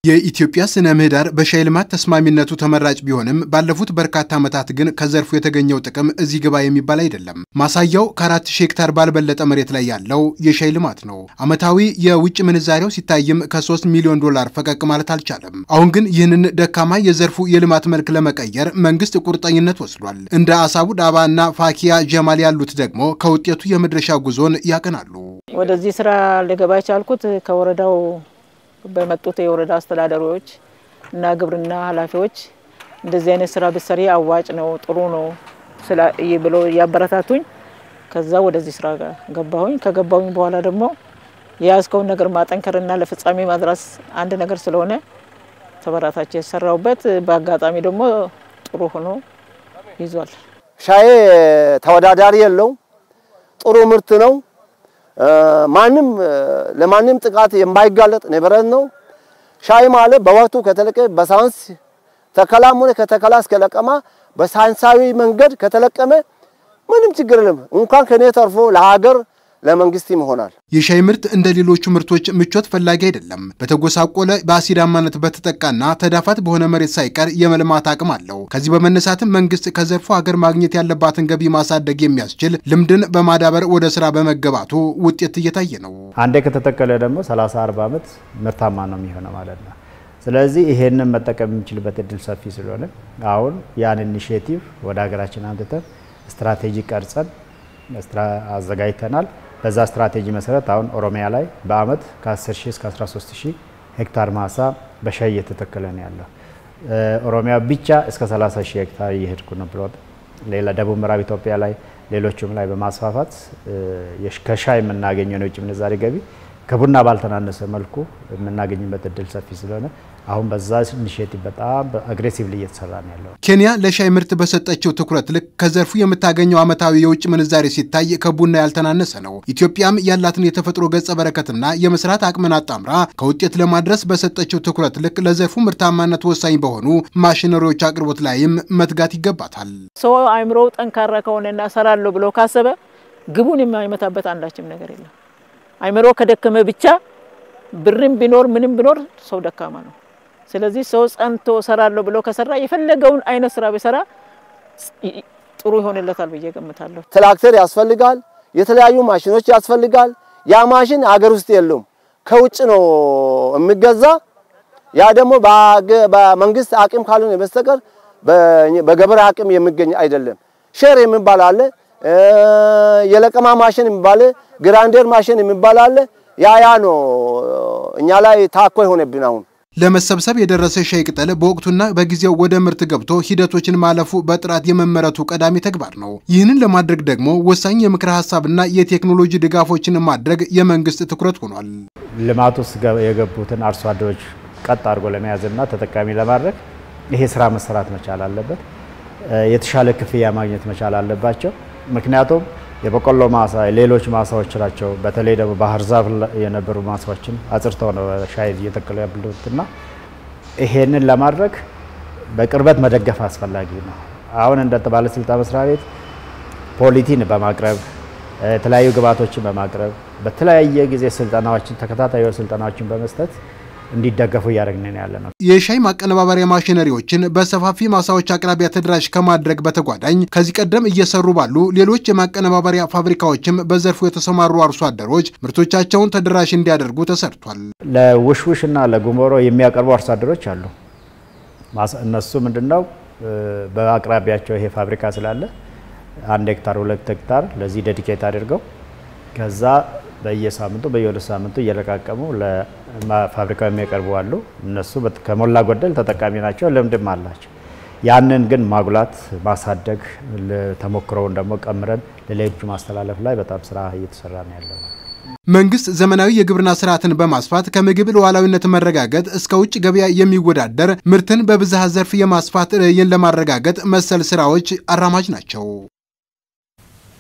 የኢትዮጵያ ስነ ምህዳር በሻይ ልማት ተስማሚነቱ ተመራጭ ቢሆንም ባለፉት በርካታ ዓመታት ግን ከዘርፉ የተገኘው ጥቅም እዚህ ግባ የሚባል አይደለም። ማሳያው ከ4000 ሄክታር ባልበለጠ መሬት ላይ ያለው የሻይ ልማት ነው። ዓመታዊ የውጭ ምንዛሬው ሲታይም ከ3 ሚሊዮን ዶላር ፈቀቅ ማለት አልቻለም። አሁን ግን ይህንን ደካማ የዘርፉ የልማት መልክ ለመቀየር መንግስት ቁርጠኝነት ወስዷል። እንደ አሳቡ ዳባና ፋኪያ ጀማል ያሉት ደግሞ ከውጤቱ የመድረሻ ጉዞን ያቀናሉ። ወደዚህ ስራ ለገባ ቻልኩት ከወረዳው በመጡት የወረዳ አስተዳዳሪዎች እና ግብርና ኃላፊዎች እንደዚህ አይነት ስራ በሰሪ አዋጭ ነው ጥሩ ነው ብሎ ያበረታቱኝ። ከዛ ወደዚህ ስራ ገባሁኝ። ከገባሁኝ በኋላ ደግሞ ያስከውን ነገር ማጠንከርና ለፍጻሜ ማድረስ አንድ ነገር ስለሆነ ተበራታች የሰራውበት በአጋጣሚ ደግሞ ጥሩ ሆኖ ይዟል። ሻይ ተወዳዳሪ የለው ጥሩ ምርት ነው። ማንም ለማንም ጥቃት የማይጋለጥ ንብረት ነው። ሻይ ማለት በወቅቱ ከተለቀ በሳይንስ ተከላም ሆነ ከተከላ እስከ ለቀማ በሳይንሳዊ መንገድ ከተለቀመ ምንም ችግር የለም። እንኳን ከኔ ተርፎ ለሀገር ለመንግስት ይሆናል። የሻይ ምርት እንደ ሌሎቹ ምርቶች ምቾት ፈላጊ አይደለም። በተጎሳቆለ በአሲዳማነት በተጠቃና ተዳፋት በሆነ መሬት ሳይቀር የመልማት አቅም አለው። ከዚህ በመነሳትም መንግስት ከዘርፉ ሀገር ማግኘት ያለባትን ገቢ ማሳደግ የሚያስችል ልምድን በማዳበር ወደ ስራ በመገባቱ ውጤት እየታየ ነው። አንዴ ከተተከለ ደግሞ 30-40 ዓመት ምርታማ ነው የሚሆነው ማለት ነው። ስለዚህ ይሄንን መጠቀም የምንችልበት እድል ሰፊ ስለሆነ አሁን ያን ኢኒሺዬቲቭ ወደ ሀገራችን አንተን ስትራቴጂ ቀርጸን አዘጋጅተናል። በዛ ስትራቴጂ መሰረት አሁን ኦሮሚያ ላይ በአመት ከ10000 እስከ 13000 ሄክታር ማሳ በሻይ እየተተከለ ነው ያለው። ኦሮሚያ ብቻ እስከ 30000 ሄክታር እየሄድኩ ነው ብሎ ሌላ ደቡብ ምዕራብ ኢትዮጵያ ላይ ሌሎችም ላይ በማስፋፋት ከሻይ የምናገኘው የውጭ ምንዛሬ ገቢ ከቡና ባልተናነሰ መልኩ የምናገኝበት እድል ሰፊ ስለሆነ አሁን በዛ ኢኒሺዬቲቭ በጣም አግሬሲቭሊ እየተሰራ ነው ያለው። ኬንያ ለሻይ ምርት በሰጠችው ትኩረት ልክ ከዘርፉ የምታገኘው ዓመታዊ የውጭ ምንዛሬ ሲታይ ከቡና ያልተናነሰ ነው። ኢትዮጵያም ያላትን የተፈጥሮ ገጸ በረከትና የመስራት አቅምን አጣምራ ከውጤት ለማድረስ በሰጠችው ትኩረት ልክ ለዘርፉ ምርታማነት ወሳኝ በሆኑ ማሽነሪዎች አቅርቦት ላይም መትጋት ይገባታል። ሰው አይምሮ ጠንካራ ከሆነና ሰራለሁ ብሎ ካሰበ ግቡን የማይመታበት አንዳችም ነገር የለም። አይምሮ ከደከመ ብቻ ብርም ቢኖር ምንም ቢኖር ሰው ደካማ ነው። ስለዚህ ሰው ጸንቶ ሰራለሁ ብሎ ከሰራ የፈለገውን አይነት ስራ ቢሰራ ጥሩ ይሆንለታል ብዬ ገምታለሁ። ትራክተር ያስፈልጋል፣ የተለያዩ ማሽኖች ያስፈልጋል። ያ ማሽን አገር ውስጥ የለም ከውጭ ነው የሚገዛ። ያ ደግሞ በመንግስት አቅም ካልሆነ በስተቀር በገበሬ አቅም የሚገኝ አይደለም። ሼር የሚባል አለ፣ የለቀማ ማሽን የሚባል ግራንደር ማሽን የሚባል አለ። ያ ነው እኛ ላይ ታኮ ይሆነብን። አሁን ለመሰብሰብ የደረሰ ሻይ ቅጠል በወቅቱና በጊዜው ወደ ምርት ገብቶ ሂደቶችን ማለፉ በጥራት የመመረቱ ቀዳሚ ተግባር ነው። ይህንን ለማድረግ ደግሞ ወሳኝ የምክር ሐሳብና የቴክኖሎጂ ድጋፎችን ማድረግ የመንግስት ትኩረት ሆኗል። ልማት ውስጥ የገቡትን አርሶ አደሮች ቀጥ አድርጎ ለመያዝና ተጠቃሚ ለማድረግ ይሄ ስራ መሰራት መቻል አለበት። የተሻለ ክፍያ ማግኘት መቻል አለባቸው። ምክንያቱም የበቆሎ ማሳ ሌሎች ማሳዎች ናቸው። በተለይ ደግሞ ባህር ዛፍ የነበሩ ማሳዎችን አጽርተው ነው ሻይ እየተከሉ ያሉትና ይሄንን ለማድረግ በቅርበት መደገፍ አስፈላጊ ነው። አሁን እንደ ባለስልጣን መስሪያ ቤት ፖሊቲን በማቅረብ የተለያዩ ግብዓቶችን በማቅረብ በተለያየ ጊዜ ስልጠናዎችን ተከታታይ ስልጠናዎችን በመስጠት እንዲደገፉ ያደርግነን ያለ ነው። የሻይ ማቀነባበሪያ ማሽነሪዎችን በሰፋፊ ማሳዎች አቅራቢያ ተደራሽ ከማድረግ በተጓዳኝ ከዚህ ቀደም እየሰሩ ባሉ ሌሎች የማቀነባበሪያ ፋብሪካዎችም በዘርፉ የተሰማሩ አርሶ አደሮች ምርቶቻቸውን ተደራሽ እንዲያደርጉ ተሰርቷል። ለውሽውሽና ለጉሞሮ የሚያቀርቡ አርሶ አደሮች አሉ። እነሱ ምንድነው በአቅራቢያቸው ይሄ ፋብሪካ ስላለ 1 ሄክታር 2 ሄክታር ለዚህ ዴዲኬት አድርገው ከዛ በየሳምንቱ በየሁለት ሳምንቱ እየለቃቀሙ ለፋብሪካው የሚያቀርቡ አሉ። እነሱ ከሞላ ጎደል ተጠቃሚ ናቸው፣ ልምድም አላቸው። ያንን ግን ማጉላት ማሳደግ ተሞክሮውን ደግሞ ቀምረን ለሌሎች ማስተላለፍ ላይ በጣም ስራ እየተሰራ ነው ያለው። መንግስት ዘመናዊ የግብርና ስርዓትን በማስፋት ከምግብ ሉዓላዊነት መረጋገጥ እስከ ውጭ ገበያ የሚወዳደር ምርትን በብዝሃ ዘርፍ የማስፋት ራዕይን ለማረጋገጥ መሰል ስራዎች አራማጅ ናቸው።